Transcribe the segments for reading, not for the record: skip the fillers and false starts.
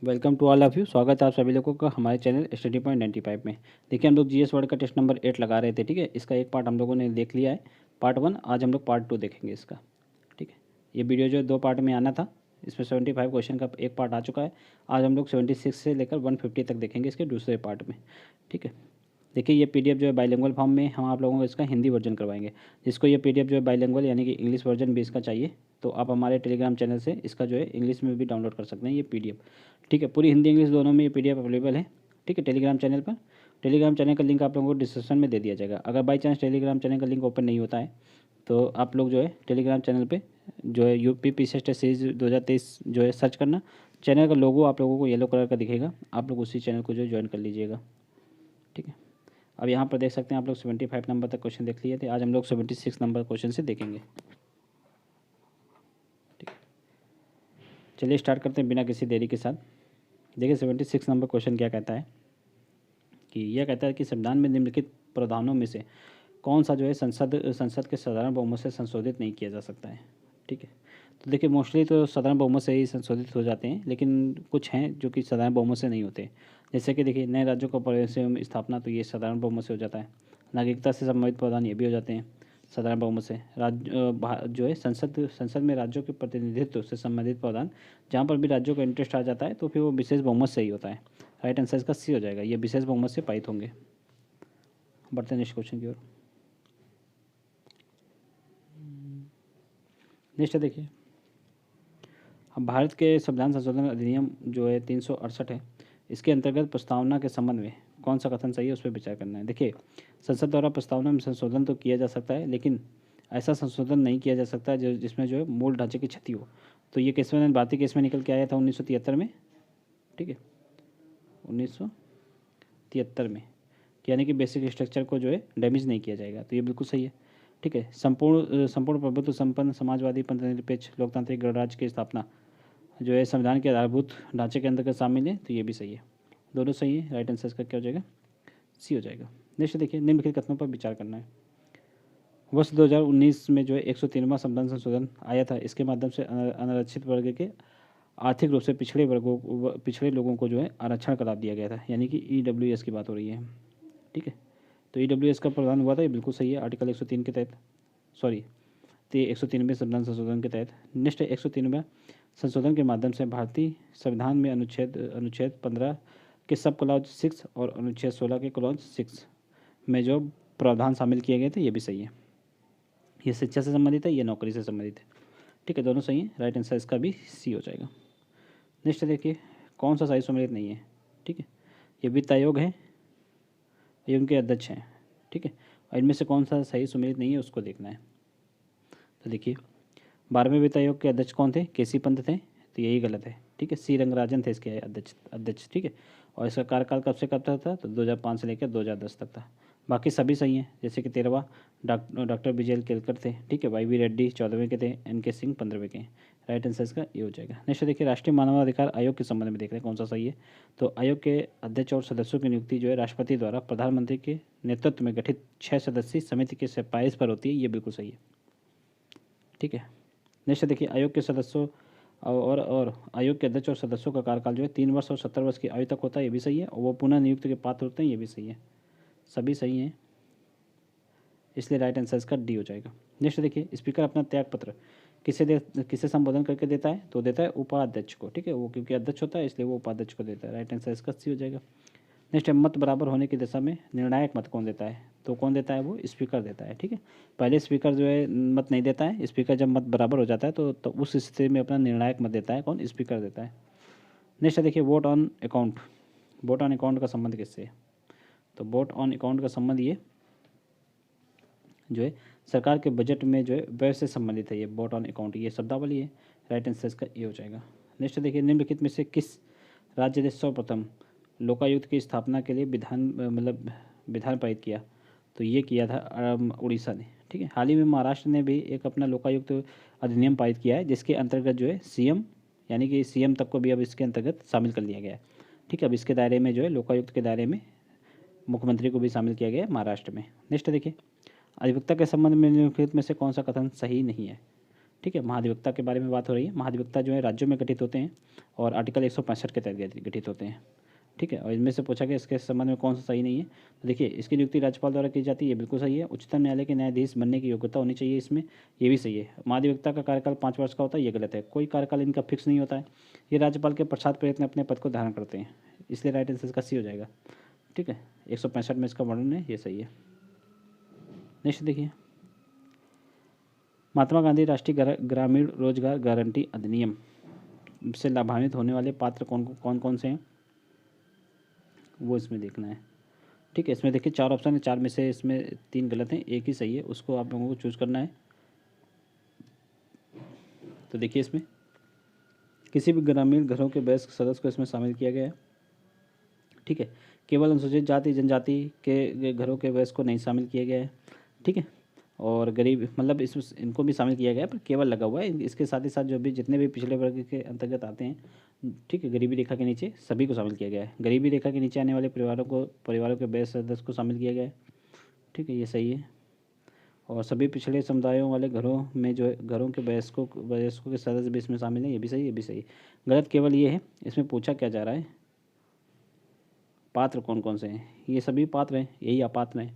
Welcome to all of you. स्वागत है आप सभी लोगों का हमारे चैनल स्टडी पॉइंट 95 में। देखिए, हम लोग जीएस वर्ड का टेस्ट नंबर 8 लगा रहे थे। ठीक है, इसका एक पार्ट हम लोगों ने देख लिया है, पार्ट 1। आज हम लोग पार्ट 2 देखेंगे इसका। ठीक है, ये वीडियो जो 2 पार्ट में आना था, इसमें 75 क्वेश्चन का एक पार्ट आ चुका है। आज हम लोग 76 से लेकर 150 तक देखेंगे इसके दूसरे पार्ट में। ठीक है, देखिए ये पीडीएफ जो है बाइलिंगुअल फॉर्म में हम आप लोगों को इसका हिंदी वर्जन करवाएंगे। जिसको ये पीडीएफ जो है बाइलिंगुअल यानी कि इंग्लिश वर्जन भी इसका चाहिए, तो आप हमारे टेलीग्राम चैनल से इसका जो है इंग्लिश में भी डाउनलोड कर सकते हैं ये पीडीएफ। ठीक है, पूरी हिंदी इंग्लिश दोनों में ये पीडीएफ अवेलेबल है। ठीक है, टेलीग्राम चैनल पर। टेलीग्राम चैनल का लिंक आप लोगों को डिस्क्रिप्शन में दे दिया जाएगा। अगर बाई चांस टेलीग्राम चैनल का लिंक ओपन नहीं होता है तो आप लोग जो है टेलीग्राम चैनल पे जो है यूपी पीसी टेस्ट सीरीज 2023 जो है सर्च करना। चैनल का लोगो आप लोगों को येलो कलर का दिखेगा, आप लोग उसी चैनल को जो ज्वाइन कर लीजिएगा। ठीक है, अब यहाँ पर देख सकते हैं आप लोग 75 नंबर तक क्वेश्चन देख लिए थे। आज हम लोग 76 नंबर क्वेश्चन से देखेंगे। ठीक है, चलिए स्टार्ट करते हैं बिना किसी देरी के साथ। देखिए 76 नंबर क्वेश्चन क्या कहता है कि यह कहता है कि संविधान में निम्नलिखित प्रावधानों में से कौन सा जो है संसद संसद के साधारण बहुमत से संशोधित नहीं किया जा सकता है। ठीक है, तो देखिए मोस्टली तो साधारण बहुमत से ही संशोधित हो जाते हैं, लेकिन कुछ हैं जो कि साधारण बहुमत से नहीं होते। जैसे कि देखिए नए राज्यों का प्रवेश स्थापना, तो ये साधारण बहुमत से हो जाता है। नागरिकता से संबंधित प्रावधान ये भी हो जाते हैं साधारण बहुमत से। जो है संसद में राज्यों के प्रतिनिधित्व से संबंधित प्रावधान, जहाँ पर भी राज्यों का इंटरेस्ट आ जाता है तो फिर वो विशेष बहुमत से ही होता है। राइट आंसर इसका सी हो जाएगा, ये विशेष बहुमत से पारित होंगे। बढ़ते हैं नेक्स्ट क्वेश्चन की ओर। नेक्स्ट देखिए, अब भारत के संविधान संशोधन अधिनियम जो है 368 है, इसके अंतर्गत प्रस्तावना के संबंध में कौन सा कथन सही है उस पर विचार करना है। देखिए, संसद द्वारा प्रस्तावना में संशोधन तो किया जा सकता है, लेकिन ऐसा संशोधन नहीं किया जा सकता जो जिसमें जो है मूल ढांचे की क्षति हो। तो ये केस में भारतीय केस में निकल के आया था 1973 में। ठीक है, 1973 में, यानी कि बेसिक स्ट्रक्चर को जो है डैमेज नहीं किया जाएगा, तो ये बिल्कुल सही है। ठीक है, संपूर्ण प्रभुत्व संपन्न समाजवादी पंथनिरपेक्ष लोकतांत्रिक गणराज्य की स्थापना जो है संविधान के आधारभूत ढांचे के अंतर्गत शामिल है, तो ये भी सही है। दोनों सही है, राइट आंसर का क्या हो जाएगा, सी हो जाएगा। नेक्स्ट देखिए, निम्नलिखित कथनों पर विचार करना है। वर्ष 2019 में जो है 103वां संविधान संशोधन आया था। इसके माध्यम से अनारक्षित वर्ग के आर्थिक रूप से पिछड़े लोगों को जो है आरक्षण का लाभ दिया गया था, यानी कि ईडब्ल्यूएस की बात हो रही है। ठीक है, तो ईडब्ल्यूएस का प्रावधान हुआ था, ये बिल्कुल सही है आर्टिकल 103 के तहत, सॉरी तो 103वें संविधान संशोधन के तहत। नेक्स्ट 103वें संशोधन के माध्यम से भारतीय संविधान में अनुच्छेद 15 के सब क्लॉज 6 और अनुच्छेद 16 के क्लॉज 6 में जो प्रावधान शामिल किए गए थे, ये भी सही है। ये शिक्षा से संबंधित है, ये नौकरी से संबंधित है। ठीक है, दोनों सही है, राइट आंसर इसका भी सी हो जाएगा। नेक्स्ट देखिए, कौन सा सही सम्मिलित नहीं है। ठीक है, ये वित्त आयोग है, ये उनके अध्यक्ष हैं। ठीक है, और इनमें से कौन सा सही सम्मिलित नहीं है उसको देखना है। तो देखिए, 12वें वित्त आयोग के अध्यक्ष कौन थे, केसी पंत थे, तो यही गलत है। ठीक है, सी रंगराजन थे इसके अध्यक्ष। ठीक है, और इसका कार्यकाल कब से कब तक था, तो 2005 से लेकर 2010 तक था। बाकी सभी सही हैं, जैसे कि 13वां डॉक्टर विजय केलकर थे। ठीक है, वाई वी रेड्डी 14वें के थे, एन के सिंह 15वें के। राइट आंसर इसका ये हो जाएगा। नेक्स्ट देखिए, राष्ट्रीय मानवाधिकार आयोग के संबंध में देख रहे हैं कौन सा सही है। तो आयोग के अध्यक्ष और सदस्यों की नियुक्ति जो है राष्ट्रपति द्वारा प्रधानमंत्री के नेतृत्व में गठित 6 सदस्यीय समिति की सिफारिश पर होती है, ये बिल्कुल सही है। ठीक है, नेक्स्ट देखिए, आयोग के सदस्यों और आयोग के अध्यक्ष और सदस्यों का कार्यकाल जो है 3 वर्ष और 70 वर्ष की आयु तक होता है, ये भी सही है। और वो पुनः नियुक्ति के पात्र होते हैं, ये भी सही है। सभी सही हैं, इसलिए राइट आंसर इसका डी हो जाएगा। नेक्स्ट देखिए, स्पीकर अपना त्याग पत्र किसे संबोधन करके देता है, तो देता है उपाध्यक्ष को। ठीक है, वो क्योंकि अध्यक्ष होता है इसलिए वो उपाध्यक्ष को देता है। राइट आंसर इसका सी हो जाएगा। नेक्स्ट है, मत बराबर होने की दिशा में निर्णायक मत कौन देता है, तो कौन देता है, वो स्पीकर देता है। ठीक है, पहले स्पीकर जो है मत नहीं देता है, स्पीकर जब मत बराबर हो जाता है तो उस स्थिति में अपना निर्णायक मत देता है, कौन, स्पीकर देता है। नेक्स्ट देखिए, वोट ऑन अकाउंट का संबंध किससे है, तो वोट ऑन अकाउंट का संबंध ये जो है सरकार के बजट में जो है व्यय से संबंधित है। ये वोट ऑन अकाउंट ये शब्दावली है, राइट आंसर इसका ये हो जाएगा। नेक्स्ट देखिए, निम्नलिखित में से किस राज्य ने सर्वप्रथम लोकायुक्त की स्थापना के लिए विधान पारित किया, तो ये किया था उड़ीसा ने। ठीक है, हाल ही में महाराष्ट्र ने भी एक अपना लोकायुक्त अधिनियम पारित किया है, जिसके अंतर्गत जो है सीएम यानी कि सीएम तक को भी अब इसके अंतर्गत शामिल कर लिया गया है। ठीक है, अब इसके दायरे में जो है लोकायुक्त के दायरे में मुख्यमंत्री को भी शामिल किया गया है महाराष्ट्र में। नेक्स्ट देखिए, अधिवक्ता के संबंध में निम्नलिखित में से कौन सा कथन सही नहीं है, ठीक है, महाधिवक्ता के बारे में बात हो रही है। महाधिवक्ता जो है राज्यों में गठित होते हैं और आर्टिकल 165 के तहत गठित होते हैं। ठीक है, और इनमें से पूछा गया इसके संबंध में कौन सा सही नहीं है। तो देखिए, इसकी नियुक्ति राज्यपाल द्वारा की जाती है, ये बिल्कुल सही है। उच्चतम न्यायालय के न्यायाधीश बनने की योग्यता होनी चाहिए इसमें, ये भी सही है। महाधिवक्ता का कार्यकाल 5 वर्ष का होता है, ये गलत है। कोई कार्यकाल इनका फिक्स नहीं होता है, ये राज्यपाल के पश्चात प्रयत्न अपने पद को धारण करते हैं, इसलिए राइट आंसर इसका सी हो जाएगा। ठीक है, 165 में इसका वर्णन है, ये सही है। नेक्स्ट देखिए, महात्मा गांधी राष्ट्रीय ग्रामीण रोजगार गारंटी अधिनियम से लाभान्वित होने वाले पात्र कौन कौन से हैं, वो इसमें देखना है। ठीक है, इसमें देखिए 4 ऑप्शन है, 4 में से इसमें 3 गलत हैं, एक ही सही है, उसको आप लोगों को चूज़ करना है। तो देखिए, इसमें किसी भी ग्रामीण घरों के वयस्क सदस्य को इसमें शामिल किया गया है। ठीक है, केवल अनुसूचित जाति जनजाति के घरों के वयस्क को नहीं शामिल किया गया है। ठीक है, और गरीब मतलब इसमें इनको भी शामिल किया गया है, पर केवल लगा हुआ है। इसके साथ ही साथ जो भी जितने भी पिछड़े वर्ग के अंतर्गत आते हैं, ठीक है, गरीबी रेखा के नीचे सभी को शामिल किया गया है। गरीबी रेखा के नीचे आने वाले परिवारों के वयस्क सदस्य को शामिल किया गया है। ठीक है, ये सही है। और सभी पिछड़े समुदायों वाले घरों में जो है घरों के वयस्कों के सदस्य भी इसमें शामिल हैं, ये भी सही, ये भी सही। गलत केवल ये है, इसमें पूछा क्या जा रहा है, पात्र कौन कौन से हैं, ये सभी पात्र हैं, यही अपात्र हैं।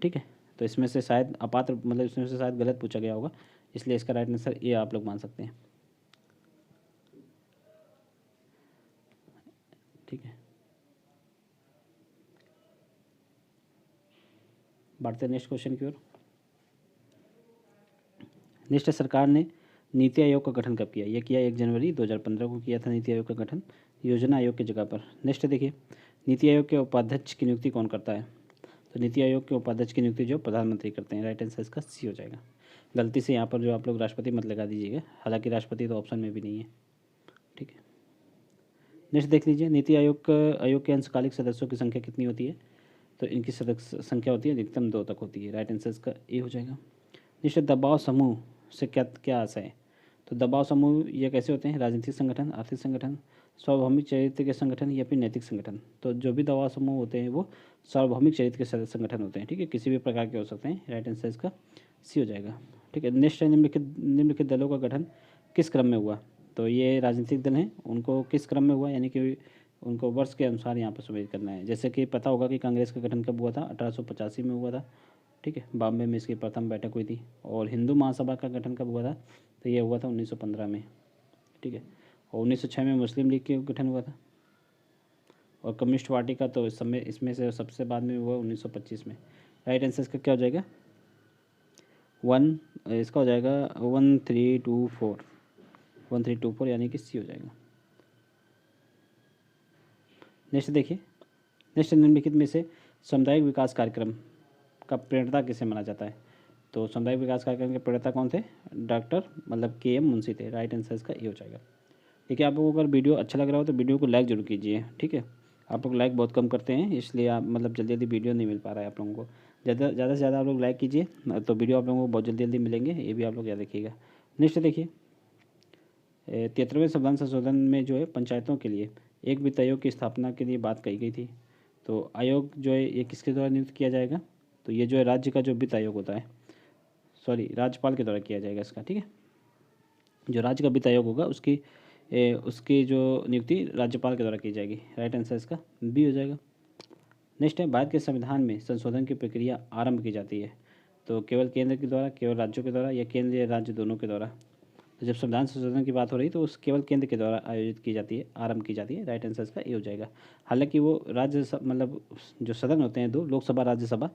ठीक है, तो इसमें से शायद अपात्र मतलब इसमें से शायद गलत पूछा गया होगा, इसलिए इसका राइट आंसर ये आप लोग मान सकते हैं। ठीक है, बढ़ते नेक्स्ट क्वेश्चन की ओर। नेक्स्ट, सरकार ने नीति आयोग का गठन कब किया, यह किया 1 जनवरी 2015 को किया था नीति आयोग का गठन, योजना आयोग की जगह पर। नेक्स्ट देखिए, नीति आयोग के उपाध्यक्ष की नियुक्ति कौन करता है, तो नीति आयोग के उपाध्यक्ष की नियुक्ति जो प्रधानमंत्री करते हैं, राइट आंसर इसका सी हो जाएगा। गलती से यहाँ पर जो आप लोग राष्ट्रपति मत लगा दीजिएगा, हालांकि राष्ट्रपति तो ऑप्शन में भी नहीं है। ठीक है, नेक्स्ट देख लीजिए, नीति आयोग के अंशकालिक सदस्यों की संख्या कितनी होती है, तो इनकी सदस्य संख्या होती है अधिकतम 2 तक होती है, राइट आंसर इसका ए हो जाएगा। नेक्स्ट, दबाव समूह से क्या क्या आशय है, तो दबाव समूह ये कैसे होते हैं, राजनीतिक संगठन, आर्थिक संगठन, सार्वभौमिक चरित्र के संगठन या फिर नैतिक संगठन। तो जो भी दबाव समूह होते हैं वो सार्वभौमिक चरित्र के संगठन होते हैं। ठीक है, किसी भी प्रकार के हो सकते हैं, राइट आंसर इसका सी हो जाएगा। ठीक है, नेक्स्ट है, निम्नलिखित दलों का गठन किस क्रम में हुआ, तो ये राजनीतिक दल हैं, उनको किस क्रम में हुआ, यानी कि उनको वर्ष के अनुसार यहाँ पर सुमेलित करना है। जैसे कि पता होगा कि कांग्रेस का गठन कब हुआ था, 1885 में हुआ था। ठीक है, बॉम्बे में इसकी प्रथम बैठक हुई थी। और हिंदू महासभा का गठन कब हुआ था, तो ये हुआ था 1915 में। ठीक है, और 1906 में मुस्लिम लीग का गठन हुआ था। और कम्युनिस्ट पार्टी का तो इस समय इसमें से सबसे बाद में हुआ 1925 में। राइट आंसर इसका क्या हो जाएगा, इसका हो जाएगा 1324 यानी कि सी हो जाएगा। नेक्स्ट देखिए, नेक्स्ट निम्नलिखित में से सामुदायिक विकास कार्यक्रम का प्रणेता किसे माना जाता है, तो सामुदायिक विकास कार्यक्रम के प्रणेता कौन थे, डॉक्टर मतलब KM मुंशी थे, राइट आंसर इसका ए हो जाएगा। देखिए, आप लोगों को अगर वीडियो अच्छा लग रहा हो तो वीडियो को लाइक जरूर कीजिए। ठीक है, आप लोग लाइक बहुत कम करते हैं, इसलिए आप मतलब जल्दी जल्दी वीडियो नहीं मिल पा रहा है आप लोगों को। ज़्यादा से ज़्यादा आप लोग लाइक कीजिए, तो वीडियो आप लोगों को बहुत जल्दी जल्दी मिलेंगे, ये भी आप लोग याद रखिएगा। नेक्स्ट देखिए, 73वें संविधान संशोधन में जो है पंचायतों के लिए एक वित्त आयोग की स्थापना के लिए बात कही गई थी। तो आयोग जो है ये किसके द्वारा नियुक्त किया जाएगा, तो ये जो है राज्य का जो वित्त आयोग होता है, राज्यपाल के द्वारा किया जाएगा इसका। ठीक है, जो राज्य का वित्त आयोग होगा उसकी जो नियुक्ति राज्यपाल के द्वारा की जाएगी, राइट आंसर इसका बी हो जाएगा। नेक्स्ट है, भारत के संविधान में संशोधन की प्रक्रिया आरंभ की जाती है, तो केवल केंद्र के द्वारा, केवल राज्यों के द्वारा, या केंद्र या राज्य दोनों के द्वारा। तो जब संविधान संशोधन की बात हो रही तो उस केवल केंद्र के द्वारा आयोजित की जाती है, आरंभ की जाती है, राइट आंसर इसका ए हो जाएगा। हालांकि वो मतलब जो सदन होते हैं 2, लोकसभा राज्यसभा,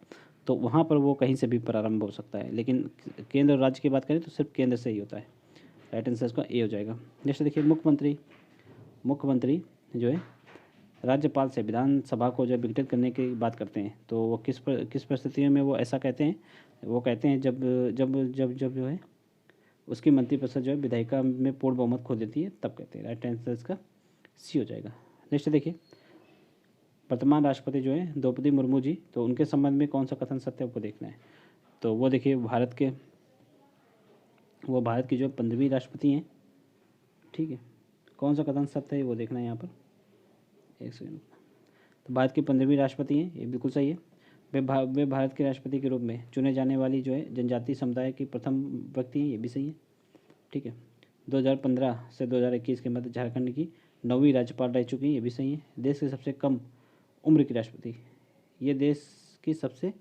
तो वहाँ पर वो कहीं से भी प्रारंभ हो सकता है, लेकिन केंद्र और राज्य की बात करें तो सिर्फ केंद्र से ही होता है, राइट आंसर इसका ए हो जाएगा। नेक्स्ट देखिए, मुख्यमंत्री जो है राज्यपाल से विधानसभा को जब विघटित करने की बात करते हैं, तो वो किस परिस्थितियों में वो ऐसा कहते हैं, वो कहते हैं जब जब जब जब जो है उसकी मंत्रिपरिषद जो है विधायिका में पूर्ण बहुमत खो देती है, तब कहते हैं, राइट आंसर इसका सी हो जाएगा। नेक्स्ट देखिए, वर्तमान राष्ट्रपति जो है द्रौपदी मुर्मू जी, तो उनके संबंध में कौन सा कथन सत्य आपको देखना है, तो वो देखिए वो भारत की जो 15वीं राष्ट्रपति हैं। ठीक है, कौन सा कथन सत्य है वो देखना है यहाँ पर, एक सेकंड। तो भारत की 15वीं राष्ट्रपति हैं, ये बिल्कुल सही है। वे भारत के राष्ट्रपति के रूप में चुने जाने वाली जो है जनजातीय समुदाय की प्रथम व्यक्ति हैं, ये भी सही है। ठीक है। 2015 से 2021 के मध्य झारखंड की 9वीं राज्यपाल रह चुकी हैं, ये भी सही है। देश की सबसे कम उम्र की राष्ट्रपति, ये देश की सबसे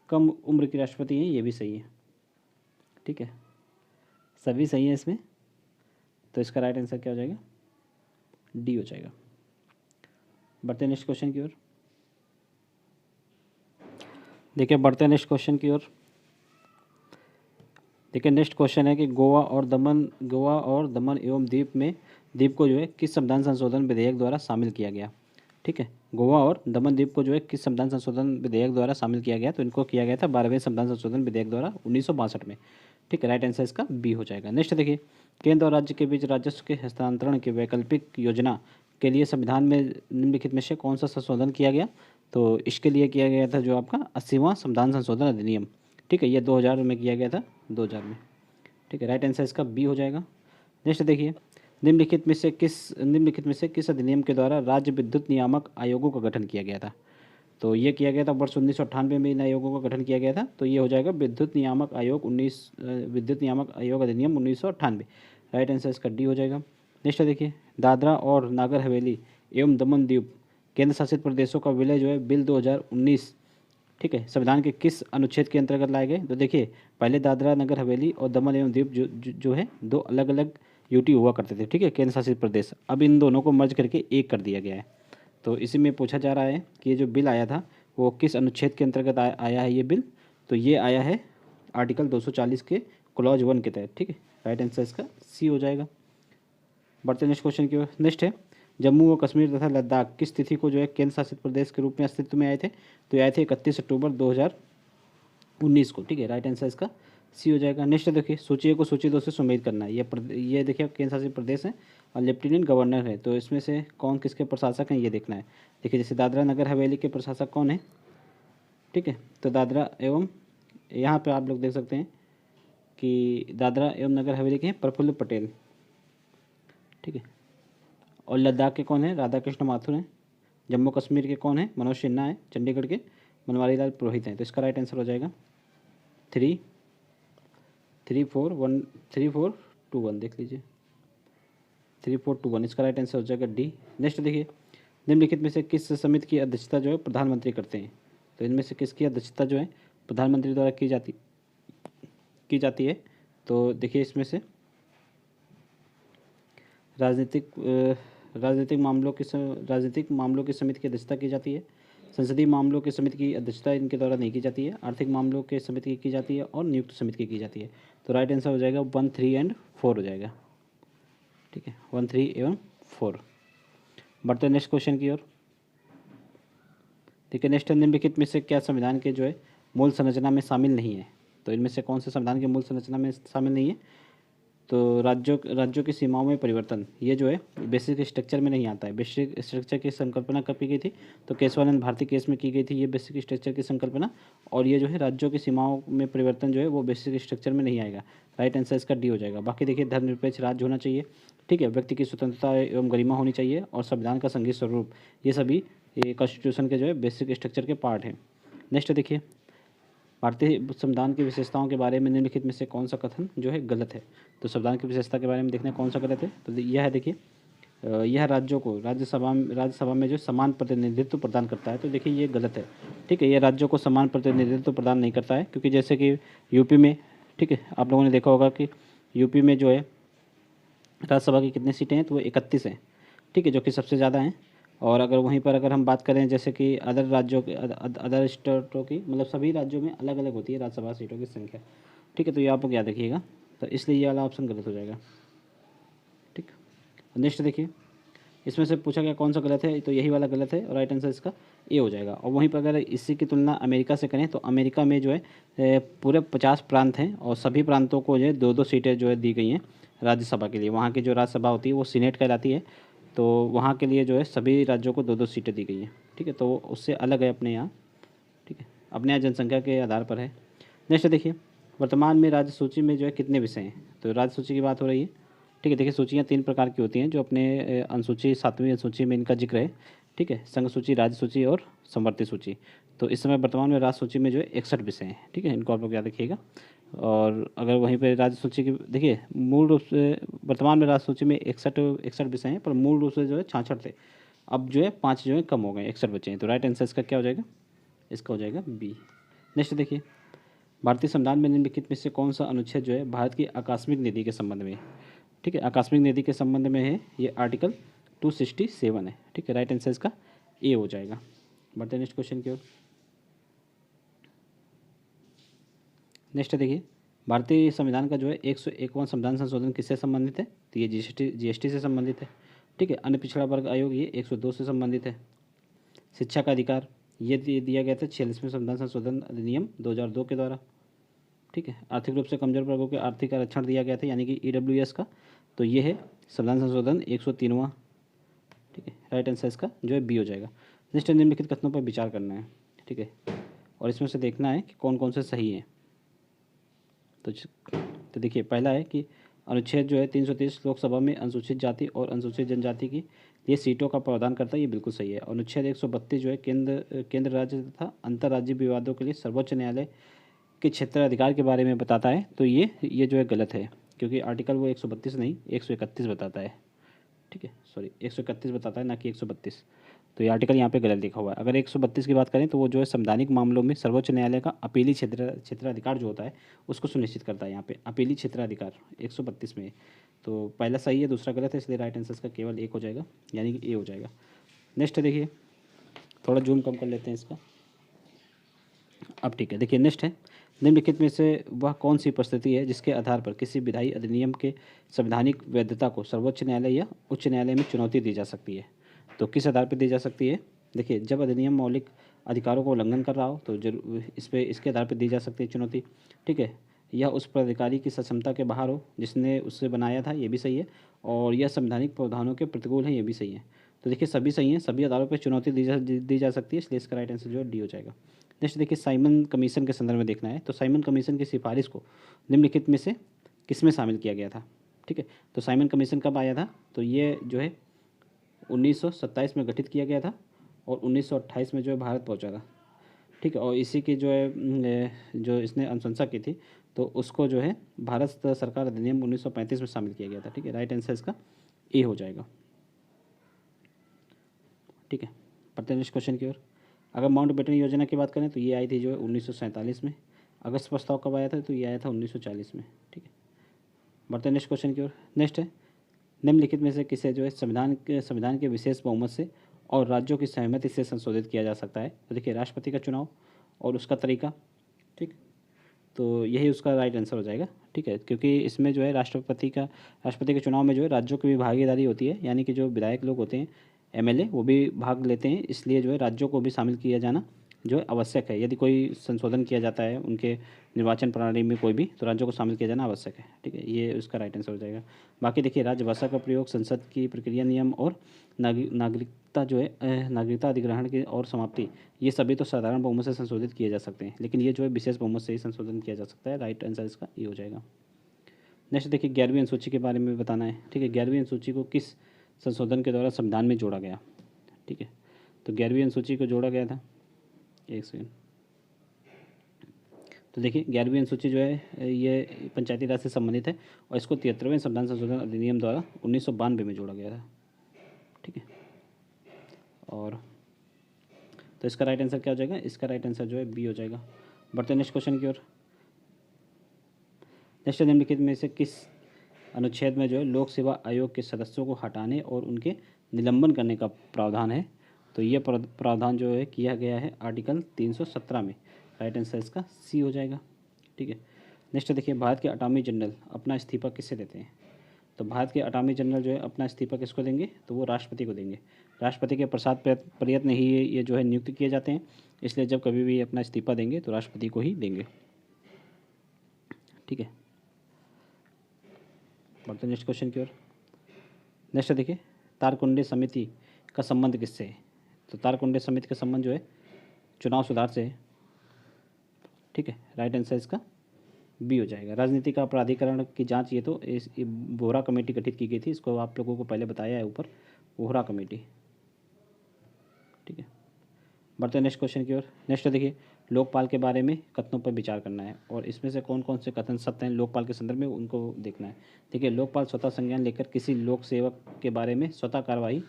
कम उम्र की राष्ट्रपति हैं, ये भी सही है। ठीक है, सभी सही है इसमें, तो इसका राइट आंसर क्या हो जाएगा? डी हो जाएगा। बढ़ते नेक्स्ट क्वेश्चन की ओर। देखिए बढ़ते नेक्स्ट क्वेश्चन की ओर। देखिए नेक्स्ट क्वेश्चन है कि गोवा और दमन एवं द्वीप को जो है किस संविधान संशोधन विधेयक द्वारा शामिल किया गया? ठीक है, गोवा और दमन द्वीप को जो है किस संविधान संशोधन विधेयक द्वारा शामिल किया गया? तो इनको किया गया था 12वें संविधान संशोधन विधेयक द्वारा 1962 में। ठीक है, राइट आंसर इसका बी हो जाएगा। नेक्स्ट देखिए, केंद्र और राज्य के बीच राजस्व के हस्तांतरण की वैकल्पिक योजना के लिए संविधान में निम्नलिखित में से कौन सा संशोधन किया गया? तो इसके लिए किया गया था जो आपका 80वां संविधान संशोधन अधिनियम। ठीक है, ये 2000 में किया गया था, 2000 में। ठीक है, राइट आंसर इसका बी हो जाएगा। नेक्स्ट देखिए, निम्नलिखित में से किस अधिनियम के द्वारा राज्य विद्युत नियामक आयोगों का गठन किया गया था? तो ये किया गया था वर्ष 1998 में इन आयोगों का गठन किया गया था। तो ये हो जाएगा विद्युत नियामक आयोग अधिनियम 1998। राइट आंसर इसका डी हो जाएगा। नेक्स्ट देखिए, दादरा और नागर हवेली एवं दमन द्वीप केंद्र शासित प्रदेशों का विलय जो है बिल 2019, ठीक है, संविधान के किस अनुच्छेद के अंतर्गत लाए गए? तो देखिए, पहले दादरा नगर हवेली और दमन एवं द्वीप जो है दो अलग अलग यूटी हुआ करते थे। ठीक है, केंद्र शासित प्रदेश। अब इन दोनों को मर्ज करके एक कर दिया गया है। तो इसी में पूछा जा रहा है कि ये जो बिल आया था वो किस अनुच्छेद के अंतर्गत आया है ये बिल? तो ये आया है आर्टिकल 240 के क्लॉज 1 के तहत। ठीक है, राइट आंसर इसका सी हो जाएगा। बढ़ते नेक्स्ट क्वेश्चन की ओर। नेक्स्ट है, जम्मू व कश्मीर तथा लद्दाख किस तिथि को जो है केंद्र शासित प्रदेश के रूप में अस्तित्व में आए थे? तो ये आए थे 31 अक्टूबर 2019 को। ठीक है, राइट आंसर इसका सी हो जाएगा। नेक्स्ट देखिए, सूची को सूची 2 से सुमेलित करना है। ये देखिए केंद्र शासित प्रदेश है और लेफ्टिनेंट गवर्नर है, तो इसमें से कौन किसके प्रशासक हैं ये देखना है। देखिए जैसे दादरा नगर हवेली के प्रशासक कौन है? ठीक है, तो दादरा एवं यहाँ पे आप लोग देख सकते हैं कि दादरा एवं नगर हवेली के हैं प्रफुल्ल पटेल। ठीक है, और लद्दाख के कौन है? राधा कृष्ण माथुर हैं। जम्मू कश्मीर के कौन है? मनोज सिन्हा है। चंडीगढ़ के बनवारी लाल पुरोहित हैं। तो इसका राइट आंसर हो जाएगा 3 3 4 1 3 4 2 1। देख लीजिए 3 4 2 1, इसका राइट आंसर हो जाएगा डी। नेक्स्ट देखिए, निम्नलिखित में से किस समिति की अध्यक्षता जो है प्रधानमंत्री करते हैं? तो इनमें से किसकी अध्यक्षता जो है प्रधानमंत्री द्वारा की जाती है? तो देखिए इसमें से राजनीतिक मामलों की समिति की अध्यक्षता की जाती है। संसदीय मामलों की समिति की अध्यक्षता इनके द्वारा नहीं की जाती है। आर्थिक मामलों के समिति की जाती है और नियुक्त समिति की जाती है। तो राइट आंसर हो जाएगा 1 3 एंड 4 हो जाएगा। ठीक है, 1 3 एवं 4। बढ़ते नेक्स्ट क्वेश्चन की ओर। ठीक है, नेक्स्ट निम्नलिखित में से क्या संविधान के जो है मूल संरचना में शामिल नहीं है? तो इनमें से कौन से संविधान के मूल संरचना में शामिल नहीं है? तो राज्यों की सीमाओं में परिवर्तन, ये जो है बेसिक स्ट्रक्चर में नहीं आता है। बेसिक स्ट्रक्चर की संकल्पना कब की गई थी? तो केशवानंद भारती केस में की गई थी ये बेसिक स्ट्रक्चर की संकल्पना। और ये जो है राज्यों की सीमाओं में परिवर्तन जो है वो बेसिक स्ट्रक्चर में नहीं आएगा। राइट आंसर इसका डी हो जाएगा। बाकी देखिए, धर्मनिरपेक्ष राज्य होना चाहिए। ठीक है, व्यक्ति की स्वतंत्रता एवं गरिमा होनी चाहिए और संविधान का संघीय स्वरूप, ये सभी कॉन्स्टिट्यूशन के जो है बेसिक स्ट्रक्चर के पार्ट हैं। नेक्स्ट देखिए, भारतीय संविधान की विशेषताओं के बारे में निम्नलिखित में से कौन सा कथन जो है गलत है? तो संविधान की विशेषता के बारे में देखना कौन सा गलत है? तो यह है, देखिए यह राज्यों को राज्यसभा में जो समान प्रतिनिधित्व प्रदान करता है। तो देखिए ये गलत है। ठीक है, यह राज्यों को समान प्रतिनिधित्व प्रदान नहीं करता है, क्योंकि जैसे कि यूपी में, ठीक है, आप लोगों ने देखा होगा कि यूपी में जो है राज्यसभा की कितनी सीटें हैं? तो वो 31 हैं। ठीक है, जो कि सबसे ज़्यादा हैं। और अगर वहीं पर अगर हम बात करें जैसे कि अदर राज्यों के अदर स्टेटों की, मतलब सभी राज्यों में अलग अलग होती है राज्यसभा सीटों की संख्या। ठीक है, तो ये आप लोग याद रखिएगा। तो इसलिए ये वाला ऑप्शन गलत हो जाएगा। ठीक, नेक्स्ट देखिए, इसमें से पूछा गया कौन सा गलत है? तो यही वाला गलत है और राइट आंसर इसका ए हो जाएगा। और वहीं पर अगर इसी की तुलना अमेरिका से करें तो अमेरिका में जो है पूरे 50 प्रांत हैं और सभी प्रांतों को जो है 2-2 सीटें जो है दी गई हैं राज्यसभा के लिए। वहाँ की जो राज्यसभा होती है वो सीनेट कहलाती है, तो वहाँ के लिए जो है सभी राज्यों को 2-2 सीटें दी गई हैं। ठीक है, तो उससे अलग है अपने यहाँ। ठीक है, अपने यहाँ जनसंख्या के आधार पर है। नेक्स्ट देखिए, वर्तमान में राज्य सूची में जो है कितने विषय हैं? तो राज्य सूची की बात हो रही है। ठीक है, देखिए सूचियाँ 3 प्रकार की होती हैं जो अपने अनुसूची 7वीं अनुसूची में इनका जिक्र है। ठीक है, संघ सूची, राज्य सूची और समवर्ती सूची। तो इस समय वर्तमान में राज्य सूची में जो है 61 विषय हैं। ठीक है, इनको आप लोग याद रखिएगा। और अगर वहीं पे राज्य सूची की देखिए, मूल रूप से वर्तमान में राज्य सूची में 61 विषय हैं, पर मूल रूप से जो है 66 थे। अब जो है 5 जो है कम हो गए, 61 बचे हैं। तो राइट आंसर इसका क्या हो जाएगा? इसका हो जाएगा बी। नेक्स्ट देखिए, भारतीय संविधान में निम्नलिखित में से कौन सा अनुच्छेद जो है भारत की आकस्मिक निधि के संबंध में है? ठीक है, आकस्मिक निधि के संबंध में है, ये आर्टिकल 267 है। ठीक है, राइट आंसर इसका ए हो जाएगा। बढ़ते नेक्स्ट क्वेश्चन की ओर। नेक्स्ट देखिए, भारतीय संविधान का जो है 101वां संविधान संशोधन किससे संबंधित है? तो ये जीएसटी से संबंधित है। ठीक है, अन्य पिछड़ा वर्ग आयोग ये 102 से संबंधित है। शिक्षा का अधिकार ये दिया गया था 46वें संविधान संशोधन अधिनियम 2002 के द्वारा। ठीक है, आर्थिक रूप से कमजोर वर्गों के आर्थिक आरक्षण दिया गया था, यानी कि ईडब्ल्यूएस का। तो ये है संविधान संशोधन 103वां। ठीक है, राइट आंसर इसका जो है बी हो जाएगा। नेक्स्ट, निम्नलिखित कथनों पर विचार करना है। ठीक है, और इसमें से देखना है कि कौन कौन से सही हैं। तो देखिए, पहला है कि अनुच्छेद जो है 330 लोकसभा में अनुसूचित जाति और अनुसूचित जनजाति की ये सीटों का प्रावधान करता है, ये बिल्कुल सही है। अनुच्छेद 132 जो है केंद्र राज्य तथा अंतर्राज्यीय विवादों के लिए सर्वोच्च न्यायालय के क्षेत्राधिकार के बारे में बताता है। तो ये जो है गलत है, क्योंकि आर्टिकल वो 132 नहीं 131 बताता है। ठीक है, सॉरी 131 बताता है, ना कि 132। तो ये आर्टिकल यहाँ पे गलत लिखा हुआ है। अगर 132 की बात करें तो वो जो है संवैधानिक मामलों में सर्वोच्च न्यायालय का अपीली क्षेत्राधिकार जो होता है उसको सुनिश्चित करता है। यहाँ पे अपीली क्षेत्राधिकार 132 में। तो पहला सही है, दूसरा गलत है, इसलिए राइट आंसर का केवल एक हो जाएगा, यानी कि ए हो जाएगा। नेक्स्ट देखिए, थोड़ा जूम कम कर लेते हैं इसका। अब ठीक है, देखिए नेक्स्ट है, निम्नलिखित में से वह कौन सी परिस्थिति है जिसके आधार पर किसी विधायी अधिनियम के संवैधानिक वैधता को सर्वोच्च न्यायालय या उच्च न्यायालय में चुनौती दी जा सकती है? तो किस आधार पर दी जा सकती है? देखिए, जब अधिनियम मौलिक अधिकारों को उल्लंघन कर रहा हो तो जरूर इसके आधार पर दी जा सकती है चुनौती। ठीक है, यह उस प्राधिकारी की सक्षमता के बाहर हो जिसने उसे बनाया था, ये भी सही है। और यह संवैधानिक प्रावधानों के प्रतिकूल है, ये भी सही है। तो देखिए, सभी सही हैं, सभी आधारों पर चुनौती दी जा सकती है, इसलिए इसका राइट आंसर जो है डी हो जाएगा। नेक्स्ट देखिए, साइमन कमीशन के संदर्भ में देखना है। तो साइमन कमीशन की सिफारिश को निम्नलिखित में से किस में शामिल किया गया था? ठीक है, तो साइमन कमीशन कब आया था? तो ये जो है 1927 में गठित किया गया था और 1928 में जो है भारत पहुंचा था। ठीक है, और इसी की जो है जो इसने अनुशंसा की थी, तो उसको जो है भारत सरकार अधिनियम 1935 में शामिल किया गया था। ठीक है, राइट आंसर इसका ए हो जाएगा। ठीक है, बढ़ते हैं नेक्स्ट क्वेश्चन की ओर। अगर माउंटबेटन योजना की बात करें तो ये आई थी जो है 1947 में। अगस्त प्रस्ताव कब आया था? तो ये आया था 1940 में। ठीक है, बढ़ते हैं नेक्स्ट क्वेश्चन की ओर। नेक्स्ट है, निम्नलिखित में से किसे जो है संविधान के विशेष बहुमत से और राज्यों की सहमति से संशोधित किया जा सकता है? तो देखिए, राष्ट्रपति का चुनाव और उसका तरीका। ठीक, तो यही उसका राइट आंसर हो जाएगा। ठीक है, क्योंकि इसमें जो है राष्ट्रपति के चुनाव में जो है राज्यों की भी भागीदारी होती है, यानी कि जो विधायक लोग होते हैं एमएलए वो भी भाग लेते हैं, इसलिए जो है राज्यों को भी शामिल किया जाना जो है आवश्यक है। यदि कोई संशोधन किया जाता है उनके निर्वाचन प्रणाली में कोई भी, तो राज्यों को शामिल किया जाना आवश्यक है। ठीक है, ये उसका राइट आंसर हो जाएगा। बाकी देखिए, राजभाषा का प्रयोग, संसद की प्रक्रिया नियम और नागरिकता जो है नागरिकता अधिग्रहण की और समाप्ति, ये सभी तो साधारण बहुमत से संशोधित किए जा सकते हैं, लेकिन ये जो है विशेष बहुमत से ही संशोधन किया जा सकता है। राइट आंसर इसका ये हो जाएगा। नेक्स्ट देखिए, 11वीं अनुसूची के बारे में बताना है। ठीक है, 11वीं अनुसूची को किस संशोधन के द्वारा संविधान में जोड़ा गया? ठीक है, तो 11वीं अनुसूची को जोड़ा गया था, एक सेकेंड। तो देखिए, 11वीं अनुसूची जो है ये पंचायती राज से संबंधित है और इसको 73वें संविधान संशोधन अधिनियम द्वारा 1992 में जोड़ा गया था। ठीक है, और तो इसका राइट आंसर क्या हो जाएगा? इसका राइट आंसर जो है बी हो जाएगा। बढ़ते नेक्स्ट क्वेश्चन की ओर। नेक्स्ट, निम्नलिखित में से किस अनुच्छेद में जो है लोक सेवा आयोग के सदस्यों को हटाने और उनके निलंबन करने का प्रावधान है? तो ये प्रावधान जो है किया गया है आर्टिकल 317 में। राइट आंसर इसका सी हो जाएगा। ठीक है, नेक्स्ट देखिए, भारत के अटॉर्नी जनरल अपना इस्तीफा किससे देते हैं? तो भारत के अटॉर्नी जनरल जो है अपना इस्तीफा किसको देंगे? तो वो राष्ट्रपति को देंगे। राष्ट्रपति के प्रसाद प्रयत्न ही ये जो है नियुक्त किए जाते हैं, इसलिए जब कभी भी अपना इस्तीफा देंगे तो राष्ट्रपति को ही देंगे। ठीक है, बढ़ते नेक्स्ट क्वेश्चन की ओर। नेक्स्ट देखिए, तारकुंडे समिति का संबंध किससे है? तो तारकुंडे समिति का संबंध जो है चुनाव सुधार से है। ठीक है, राइट आंसर इसका बी हो जाएगा। राजनीति का प्राधिकरण की जांच, ये तो इस बोहरा कमेटी गठित की गई थी, इसको आप लोगों को पहले बताया है ऊपर, बोहरा कमेटी। ठीक है, बढ़ते हैं नेक्स्ट क्वेश्चन की ओर। नेक्स्ट देखिए, लोकपाल के बारे में कथनों पर विचार करना है और इसमें से कौन कौन से कथन सत्य हैं लोकपाल के संदर्भ में उनको देखना है। देखिए, लोकपाल स्वतः संज्ञान लेकर किसी लोक सेवक के बारे में स्वतः कार्रवाई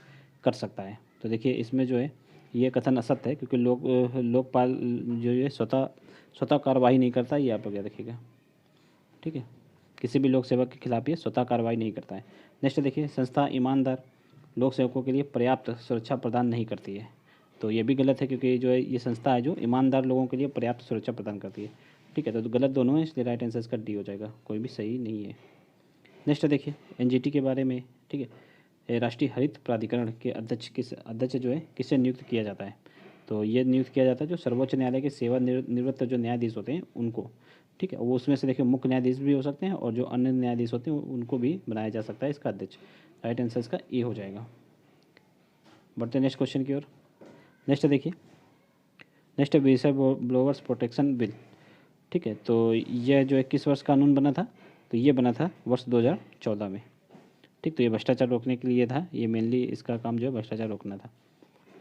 कर सकता है। तो देखिए, इसमें जो है ये कथन असत्य है, क्योंकि लोकपाल जो है स्वतः कार्रवाई नहीं करता, ये आप क्या देखिएगा। ठीक है, किसी भी लोक सेवक के खिलाफ ये स्वतः कार्रवाई नहीं करता है। नेक्स्ट देखिए, संस्था ईमानदार लोक सेवकों के लिए पर्याप्त सुरक्षा प्रदान नहीं करती है। तो ये भी गलत है, क्योंकि जो है ये संस्था है जो ईमानदार लोगों के लिए पर्याप्त सुरक्षा प्रदान करती है। ठीक है, तो गलत दोनों है, इसलिए राइट आंसर इसका डी हो जाएगा, कोई भी सही नहीं है। नेक्स्ट देखिए, एनजीटी के बारे में। ठीक है, राष्ट्रीय हरित प्राधिकरण के अध्यक्ष जो है किसे नियुक्त किया जाता है। तो ये नियुक्त किया जाता है जो सर्वोच्च न्यायालय के निवृत्त जो न्यायाधीश होते हैं उनको। ठीक है, वो उसमें से देखिए मुख्य न्यायाधीश भी हो सकते हैं और जो अन्य न्यायाधीश होते हैं उनको भी बनाया जा सकता है इसका अध्यक्ष। राइट आंसर इसका ए हो जाएगा। बढ़ते नेक्स्ट क्वेश्चन की ओर। नेक्स्ट देखिए, नेक्स्ट विषय ब्लोअर्स प्रोटेक्शन बिल। ठीक है, तो यह जो है किस वर्ष कानून बना था, तो ये बना था वर्ष 2014 में। ठीक, तो ये भ्रष्टाचार रोकने के लिए था, ये मेनली इसका काम जो है भ्रष्टाचार रोकना था।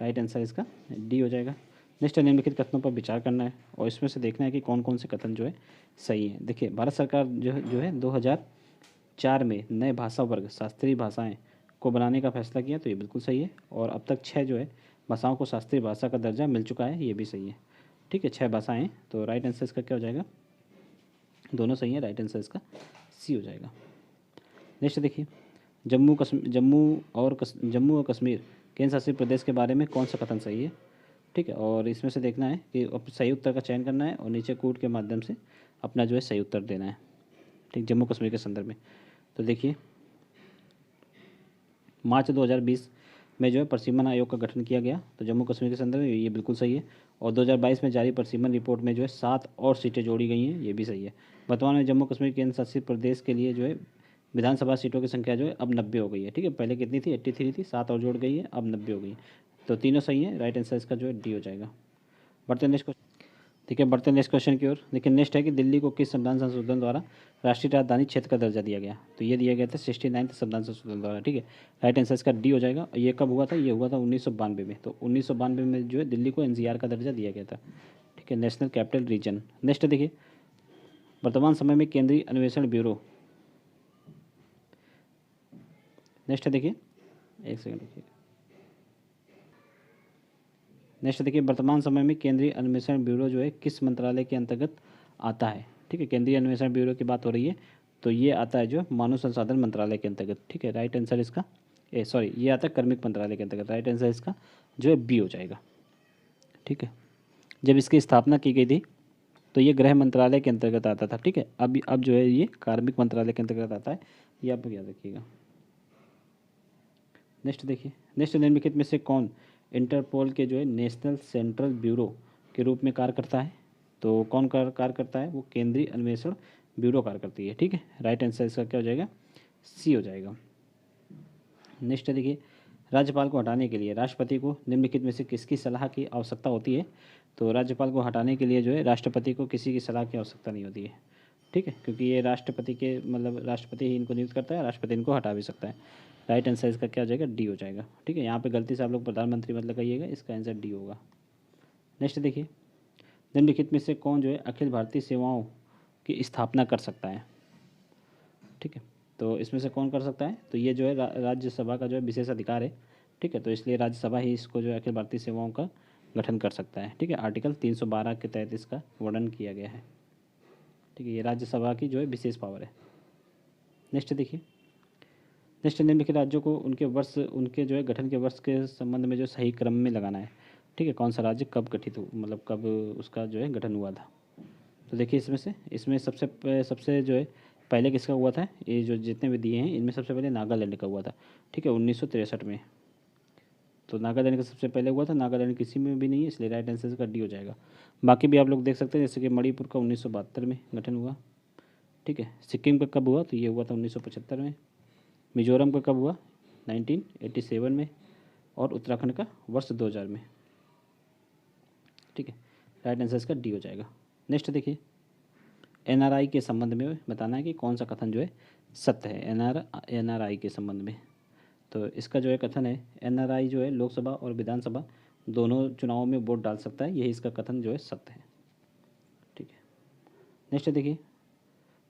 राइट आंसर इसका डी हो जाएगा। नेक्स्ट निम्नलिखित कथनों पर विचार करना है और इसमें से देखना है कि कौन कौन से कथन जो है सही है। देखिए, भारत सरकार जो है 2004 में नए भाषा वर्ग शास्त्रीय भाषाएं को बनाने का फैसला किया, तो ये बिल्कुल सही है। और अब तक 6 जो है भाषाओं को शास्त्रीय भाषा का दर्जा मिल चुका है, ये भी सही है। ठीक है, 6 भाषाएं, तो राइट आंसर इसका क्या हो जाएगा, दोनों सही है, राइट आंसर इसका सी हो जाएगा। नेक्स्ट देखिए, जम्मू और कश्मीर केंद्र शासित प्रदेश के बारे में कौन सा कथन सही है। ठीक है, और इसमें से देखना है कि सही उत्तर का चयन करना है और नीचे कूट के माध्यम से अपना जो है सही उत्तर देना है। ठीक, जम्मू कश्मीर के संदर्भ में। तो देखिए, मार्च 2020 में जो है प्रसिमन आयोग का गठन किया गया, तो जम्मू कश्मीर के संदर्भ में ये बिल्कुल सही है। और 2022 में जारी प्रसिमन रिपोर्ट में जो है 7 और सीटें जोड़ी गई हैं, ये भी सही है। वर्तमान में जम्मू कश्मीर केंद्र शासित प्रदेश के लिए जो है विधानसभा सीटों की संख्या जो है अब 90 हो गई है। ठीक है, पहले कितनी थी, 83 थी, 7 और जोड़ गई है, अब 90 हो गई है। तो तीनों सही है, राइट आंसर इसका जो है डी हो जाएगा। बढ़ते नेक्स्ट क्वेश्चन। ठीक है, बढ़ते नेक्स्ट क्वेश्चन की ओर। देखिए, नेक्स्ट है कि दिल्ली को किस संविधान संशोधन द्वारा राष्ट्रीय राजधानी क्षेत्र का दर्जा दिया गया। तो ये दिया गया था 69 संविधान संशोधन द्वारा। ठीक है, राइट आंसर इसका डी हो जाएगा। ये कब हुआ था, ये हुआ था 1992 में। तो 1992 में जो है दिल्ली को एनसीआर का दर्जा दिया गया था। ठीक है, नेशनल कैपिटल रीजन। नेक्स्ट देखिए, वर्तमान समय में केंद्रीय अन्वेषण ब्यूरो। नेक्स्ट देखिए, एक सेकंड देखिए। नेक्स्ट देखिए, वर्तमान समय में केंद्रीय अन्वेषण ब्यूरो जो है किस मंत्रालय के अंतर्गत आता है। ठीक है, केंद्रीय अन्वेषण ब्यूरो की बात हो रही है, तो ये आता है जो मानव संसाधन मंत्रालय के अंतर्गत। ठीक है, राइट आंसर इसका ये आता है कार्मिक मंत्रालय के अंतर्गत। राइट आंसर इसका जो है बी हो जाएगा। ठीक है, जब इसकी स्थापना की गई थी तो ये गृह मंत्रालय के अंतर्गत आता था। ठीक है, अब जो है ये कार्मिक मंत्रालय के अंतर्गत आता है, ये आप याद रखिएगा। नेक्स्ट देखिए, नेक्स्ट निम्नलिखित में से कौन इंटरपोल के जो है नेशनल सेंट्रल ब्यूरो के रूप में कार्य करता है। तो कौन कार्य करता है, वो केंद्रीय अन्वेषण ब्यूरो कार्य करती है। ठीक है, राइट आंसर इसका क्या हो जाएगा, सी हो जाएगा। नेक्स्ट देखिए, राज्यपाल को हटाने के लिए राष्ट्रपति को निम्नलिखित में से किसकी सलाह की आवश्यकता होती है। तो राज्यपाल को हटाने के लिए जो है राष्ट्रपति को किसी की सलाह की आवश्यकता नहीं होती है। ठीक है, क्योंकि ये राष्ट्रपति के राष्ट्रपति ही इनको नियुक्त करता है, राष्ट्रपति इनको हटा भी सकता है। राइट आंसर इसका क्या हो जाएगा, डी हो जाएगा। ठीक है, यहाँ पे गलती से आप लोग प्रधानमंत्री लगाइएगा, इसका आंसर डी होगा। नेक्स्ट देखिए, निम्नलिखित में से कौन जो है अखिल भारतीय सेवाओं की स्थापना कर सकता है। ठीक है, तो इसमें से कौन कर सकता है, तो ये जो है राज्यसभा का जो है विशेष अधिकार है। ठीक है, तो इसलिए राज्यसभा ही इसको जो है अखिल भारतीय सेवाओं का गठन कर सकता है। ठीक है, आर्टिकल 312 के तहत इसका वर्णन किया गया है। ठीक है, ये राज्यसभा की जो है विशेष पावर है। नेक्स्ट देखिए, नेक्स्ट निम्नलिखित राज्यों को उनके जो है गठन के वर्ष के संबंध में जो सही क्रम में लगाना है। ठीक है, कौन सा राज्य कब गठित हो, कब उसका जो है गठन हुआ था। तो देखिए, इसमें सबसे जो है पहले किसका हुआ था, ये जो जितने भी दिए हैं इनमें सबसे पहले नागालैंड का हुआ था। ठीक है, 1963 में। तो नागालैंड का सबसे पहले हुआ था, नागालैंड किसी में भी नहीं है, इसलिए राइट आंसर का डी हो जाएगा। बाकी भी आप लोग देख सकते हैं, जैसे कि मणिपुर का 1972 में गठन हुआ। ठीक है, सिक्किम का कब हुआ, तो ये हुआ था 1975 में। मिजोरम का कब हुआ, 1987 में। और उत्तराखंड का वर्ष 2000 में। ठीक है, राइट आंसर इसका डी हो जाएगा। नेक्स्ट देखिए, एनआरआई के संबंध में बताना है कि कौन सा कथन जो है सत्य है एनआरआई के संबंध में। तो इसका जो है कथन है, एनआरआई जो है लोकसभा और विधानसभा दोनों चुनावों में वोट डाल सकता है, यही इसका कथन जो है सत्य है। नेक्स्ट देखिए,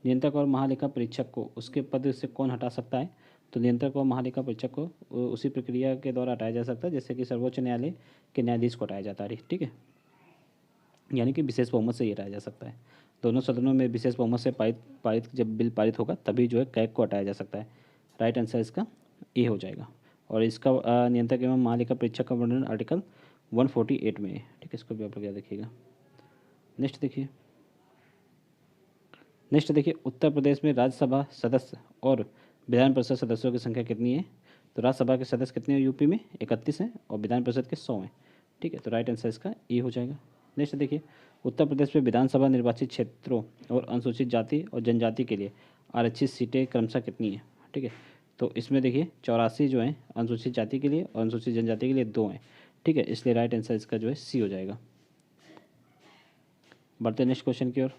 नियंत्रक और महालेखा परीक्षक को उसके पद से कौन हटा सकता है? तो नियंत्रक और महालेखा परीक्षक को उसी प्रक्रिया के द्वारा हटाया जा सकता है जैसे कि सर्वोच्च न्यायालय के न्यायाधीश को हटाया जाता है, ठीक है। यानी कि विशेष बहुमत से ये हटाया जा सकता है। दोनों सदनों में विशेष बहुमत से पारित जब बिल पारित होगा तभी जो है कैग को हटाया जा सकता है। राइट आंसर इसका ए हो जाएगा। और इसका नियंत्रक एवं महालेखा परीक्षक का वर्णन आर्टिकल 148 में है, ठीक है। इसको भी आप लोग याद रखिएगा। नेक्स्ट देखिए, उत्तर प्रदेश में राज्यसभा सदस्य और विधान परिषद सदस्यों की संख्या कितनी है? तो राज्यसभा के सदस्य कितने हैं यूपी में? 31 हैं और विधान परिषद के 100 हैं, ठीक है। तो राइट आंसर इसका ए हो जाएगा। नेक्स्ट देखिए, उत्तर प्रदेश में विधानसभा निर्वाचित क्षेत्रों और अनुसूचित जाति और जनजाति के लिए आरक्षित सीटें क्रमशः कितनी हैं, ठीक है। तो इसमें देखिए 84 जो हैं अनुसूचित जाति के लिए और अनुसूचित जनजाति के लिए 2 हैं, ठीक है। इसलिए राइट आंसर इसका जो है सी हो जाएगा। बढ़ते नेक्स्ट क्वेश्चन की ओर।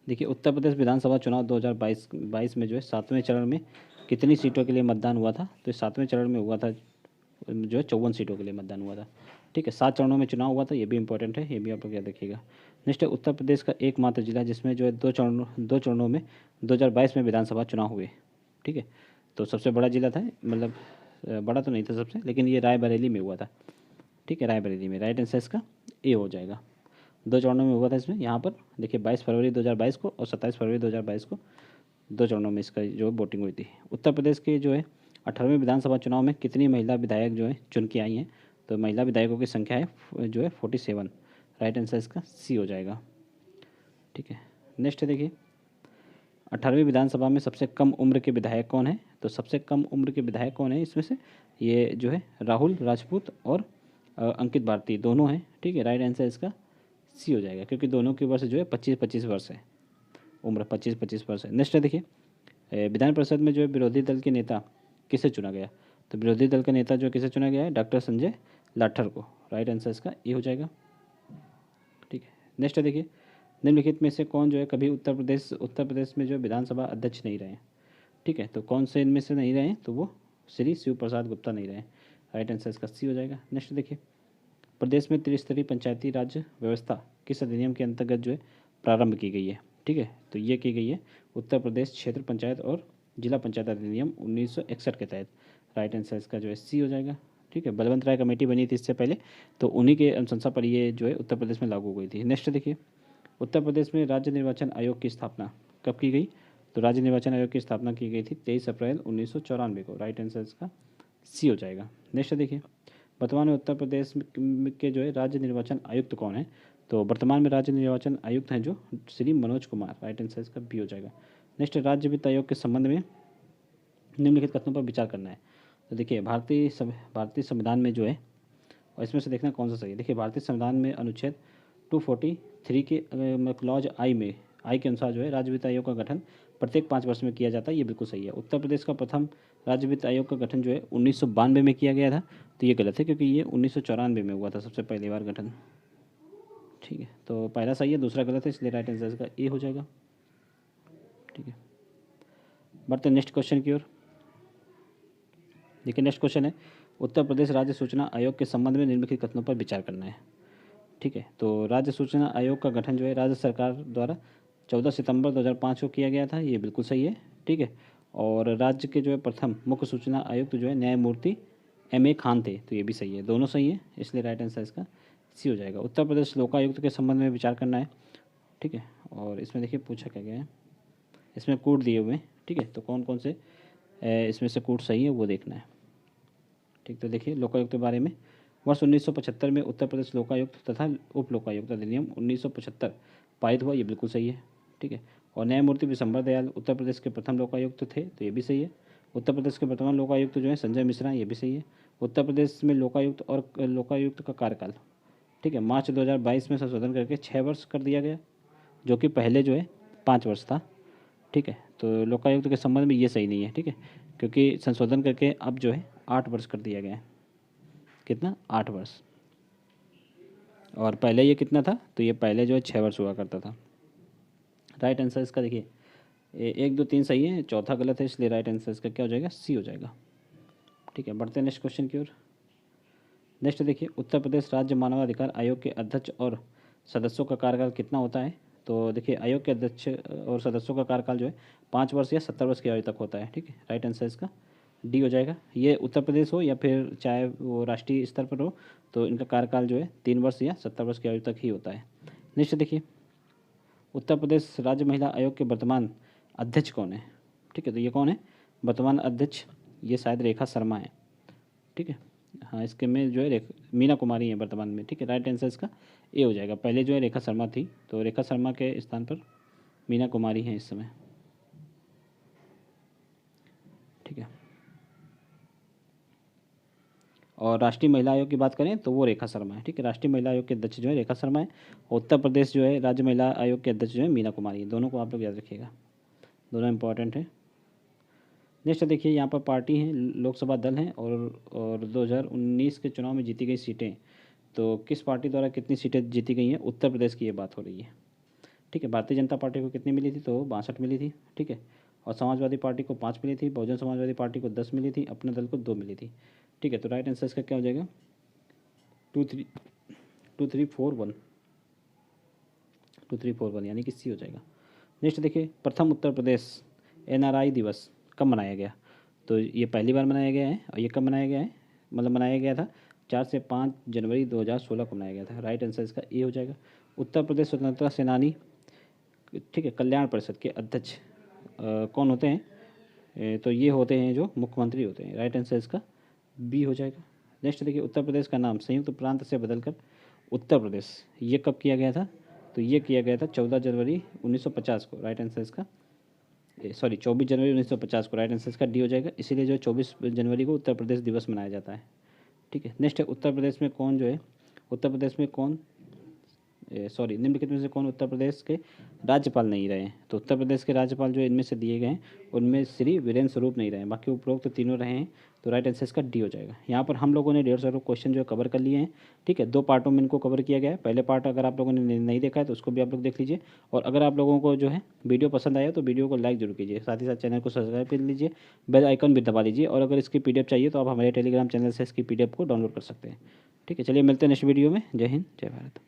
देखिए, उत्तर प्रदेश विधानसभा चुनाव 2022 में जो है 7वें चरण में कितनी सीटों के लिए मतदान हुआ था? तो 7वें चरण में हुआ था जो है 54 सीटों के लिए मतदान हुआ था, ठीक है। 7 चरणों में चुनाव हुआ था, ये भी इंपॉर्टेंट है, ये भी आप लोग याद रखिएगा। नेक्स्ट है, उत्तर प्रदेश का एकमात्र जिला जिसमें जो है 2 चरणों में 2022 में विधानसभा चुनाव हुए, ठीक है। तो सबसे बड़ा जिला था, मतलब बड़ा तो नहीं था सबसे, लेकिन ये रायबरेली में हुआ था, ठीक है। रायबरेली में राइट आंसर इसका ए हो जाएगा। 2 चरणों में हुआ था इसमें। यहाँ पर देखिए 22 फरवरी 2022 को और 27 फरवरी 2022 को 2 चरणों में इसका जो वोटिंग हुई थी। उत्तर प्रदेश के जो है 18वें विधानसभा चुनाव में कितनी महिला विधायक जो है चुन के आई हैं? तो महिला विधायकों की संख्या है जो है 47। राइट आंसर इसका सी हो जाएगा, ठीक है। नेक्स्ट देखिए, 18वीं विधानसभा में सबसे कम उम्र के विधायक कौन है? तो सबसे कम उम्र के विधायक कौन है इसमें से? ये जो है राहुल राजपूत और अंकित भारती दोनों हैं, ठीक है। राइट आंसर इसका सी हो जाएगा क्योंकि दोनों की वर्ष जो है 25-25 वर्ष है, उम्र 25-25 वर्ष है। नेक्स्ट देखिए, विधान परिषद में जो है विरोधी दल के नेता किसे चुना गया? तो विरोधी दल का नेता जो किसे चुना गया है? डॉक्टर संजय लाठर को। राइट आंसर इसका ए हो जाएगा, ठीक है। नेक्स्ट देखिए, निम्नलिखित में से कौन जो है कभी उत्तर प्रदेश में जो है विधानसभा अध्यक्ष नहीं रहे, ठीक है। तो कौन से इनमें से नहीं रहे? तो वो श्री शिव प्रसाद गुप्ता नहीं रहे। राइट आंसर इसका सी हो जाएगा। नेक्स्ट देखिए, प्रदेश में त्रिस्तरीय पंचायती राज व्यवस्था किस अधिनियम के अंतर्गत जो है प्रारंभ की गई है, ठीक है। तो ये की गई है उत्तर प्रदेश क्षेत्र पंचायत और जिला पंचायत अधिनियम 1961 के तहत। राइट आंसर इसका जो है सी हो जाएगा, ठीक है। बलवंत राय कमेटी बनी थी इससे पहले, तो उन्हीं के अनुशंसा पर ये जो है उत्तर प्रदेश में लागू हुई थी। नेक्स्ट देखिए, उत्तर प्रदेश में राज्य निर्वाचन आयोग की स्थापना कब की गई? तो राज्य निर्वाचन आयोग की स्थापना की गई थी 23 अप्रैल 1994 को। राइट आंसर इसका सी हो जाएगा। नेक्स्ट देखिए, वर्तमान में उत्तर प्रदेश के जो है राज्य निर्वाचन आयुक्त कौन है? तो वर्तमान में राज्य निर्वाचन आयुक्त हैं जो श्री मनोज कुमार। राइट आंसर इसका बी हो जाएगा। नेक्स्ट, राज्य वित्त आयोग के संबंध में निम्नलिखित कथनों पर विचार करना है। तो देखिए, भारतीय संविधान में जो है, और इसमें से देखना कौन सा सही है। देखिए, भारतीय संविधान में अनुच्छेद 243 के क्लॉज आई के अनुसार जो है राज्य वित्त आयोग का गठन प्रत्येक 5 वर्ष में किया जाता है, ये बिल्कुल सही है। उत्तर प्रदेश का प्रथम राज्य वित्त आयोग का गठन जो है 1992 में किया गया था, तो ये गलत है क्योंकि ये 1994 में हुआ था सबसे पहली बार गठन, ठीक है। तो पहला सही है, दूसरा गलत है, इसलिए राइट आंसर इसका ए हो जाएगा, ठीक है। बढ़ते हैं नेक्स्ट क्वेश्चन की ओर। देखिए, नेक्स्ट क्वेश्चन है, उत्तर प्रदेश राज्य सूचना आयोग के संबंध में निम्नलिखित कथनों पर विचार करना है, ठीक है। तो राज्य सूचना आयोग का गठन जो है राज्य सरकार द्वारा 14 सितंबर 2005 को किया गया था, ये बिल्कुल सही है, ठीक है। और राज्य के जो है प्रथम मुख्य सूचना आयुक्त जो है न्यायमूर्ति M.A. खान थे, तो ये भी सही है, दोनों सही है, इसलिए राइट आंसर इसका सी हो जाएगा। उत्तर प्रदेश लोकायुक्त के संबंध में विचार करना है, ठीक है। और इसमें देखिए पूछा क्या गया है, इसमें कोड दिए हुए हैं, ठीक है। तो कौन कौन से इसमें से कोड सही है वो देखना है, ठीक। तो देखिए, लोकायुक्त के बारे में वर्ष 1975 में उत्तर प्रदेश लोकायुक्त तथा उप लोकायुक्त अधिनियम 1975 पारित हुआ, ये बिल्कुल सही है, ठीक है। और न्यायमूर्ति विशंबर दयाल उत्तर प्रदेश के प्रथम लोकायुक्त थे, तो ये भी सही है। उत्तर प्रदेश के वर्तमान लोकायुक्त जो है संजय मिश्रा, ये भी सही है। उत्तर प्रदेश में लोकायुक्त और लोकायुक्त का कार्यकाल, ठीक है, मार्च 2022 में संशोधन करके 6 वर्ष कर दिया गया, जो कि पहले जो है 5 वर्ष था, ठीक है। तो लोकायुक्त के संबंध में ये सही नहीं है, ठीक है, क्योंकि संशोधन करके अब जो है 8 वर्ष कर दिया गया है। कितना? 8 वर्ष। और पहले ये कितना था? तो ये पहले जो है 6 वर्ष हुआ करता था। राइट आंसर इसका देखिए 1 2 3 सही है, चौथा गलत है, इसलिए राइट आंसर इसका क्या हो जाएगा? सी हो जाएगा, ठीक है। बढ़ते हैं नेक्स्ट क्वेश्चन की ओर। नेक्स्ट देखिए, उत्तर प्रदेश राज्य मानवाधिकार आयोग के अध्यक्ष और सदस्यों का कार्यकाल कितना होता है? तो देखिए आयोग के अध्यक्ष और सदस्यों का कार्यकाल जो है 5 वर्ष या 70 वर्ष की आयु तक होता है। ठीक है, राइट आंसर इसका डी हो जाएगा। ये उत्तर प्रदेश हो या फिर चाहे वो राष्ट्रीय स्तर पर हो, तो इनका कार्यकाल जो है 3 वर्ष या 70 वर्ष की आयु तक ही होता है। नेक्स्ट देखिए, उत्तर प्रदेश राज्य महिला आयोग के वर्तमान अध्यक्ष कौन है? ठीक है, तो ये कौन है वर्तमान अध्यक्ष? ये शायद रेखा शर्मा है। ठीक है, हाँ इसके में जो है मीना कुमारी है वर्तमान में। ठीक है, राइट आंसर इसका ए हो जाएगा। पहले जो है रेखा शर्मा थी, तो रेखा शर्मा के स्थान पर मीना कुमारी हैं इस समय। ठीक है, और राष्ट्रीय महिला आयोग की बात करें तो वो रेखा शर्मा है। ठीक है, राष्ट्रीय महिला आयोग के अध्यक्ष जो है रेखा शर्मा है, और उत्तर प्रदेश जो है राज्य महिला आयोग के अध्यक्ष जो है मीना कुमारी है। दोनों को आप लोग याद रखिएगा, दोनों इंपॉर्टेंट है। नेक्स्ट देखिए, यहाँ पर पार्टी हैं, लोकसभा दल हैं, और 2019 के चुनाव में जीती गई सीटें। तो किस पार्टी द्वारा कितनी सीटें जीती गई हैं? उत्तर प्रदेश की ये बात हो रही है। ठीक है, भारतीय जनता पार्टी को कितनी मिली थी? तो 62 मिली थी। ठीक है, और समाजवादी पार्टी को 5 मिली थी, बहुजन समाजवादी पार्टी को 10 मिली थी, अपने दल को 2 मिली थी। ठीक है, तो राइट आंसर इसका क्या हो जाएगा? 2341 2341 यानी कि सी हो जाएगा। नेक्स्ट देखिए, प्रथम उत्तर प्रदेश NRI दिवस कब मनाया गया? तो ये पहली बार मनाया गया है, और ये कब मनाया गया है? मतलब मनाया गया था 4 से 5 जनवरी 2016 को मनाया गया था। राइट आंसर इसका ए हो जाएगा। उत्तर प्रदेश स्वतंत्रता सेनानी, ठीक है, कल्याण परिषद के अध्यक्ष कौन होते हैं? तो ये होते हैं जो मुख्यमंत्री होते हैं। राइट आंसर इसका बी हो जाएगा। नेक्स्ट देखिए, उत्तर प्रदेश का नाम संयुक्त प्रांत से बदलकर उत्तर प्रदेश, ये कब किया गया था? तो ये किया गया था 14 जनवरी 1950 को। राइट आंसर इसका 24 जनवरी 1950 को। राइट आंसर इसका डी हो जाएगा। इसीलिए जो 24 जनवरी को उत्तर प्रदेश दिवस मनाया जाता है। ठीक है, नेक्स्ट है, उत्तर प्रदेश में कौन जो है उत्तर प्रदेश में कौन निम्नलिखित में से कौन उत्तर प्रदेश के राज्यपाल नहीं रहे हैं? तो उत्तर प्रदेश के राज्यपाल जो इनमें से दिए गए हैं उनमें श्री वीरेंद्र स्वरूप नहीं रहे हैं, बाकी उपरोक्त तो तीनों रहे हैं। तो राइट आंसर इसका डी हो जाएगा। यहाँ पर हम लोगों ने 150 क्वेश्चन जो है कवर कर लिए हैं। ठीक है, 2 पार्टों में इनको कवर किया गया है। पहले पार्ट अगर आप लोगों ने नहीं देखा है तो उसको भी आप लोग देख लीजिए, और अगर आप लोगों को जो है वीडियो पसंद आया तो वीडियो को लाइक जरूर कीजिए, साथ ही साथ चैनल को सब्सक्राइब कर लीजिए, बेल आइकन भी दबा लीजिए, और अगर इसकी PDF चाहिए तो आप हमारे टेलीग्राम चैनल से इसकी PDF को डाउनलोड कर सकते हैं। ठीक है, चलिए मिलते हैं नेक्स्ट वीडियो में। जय हिंद, जय भारत।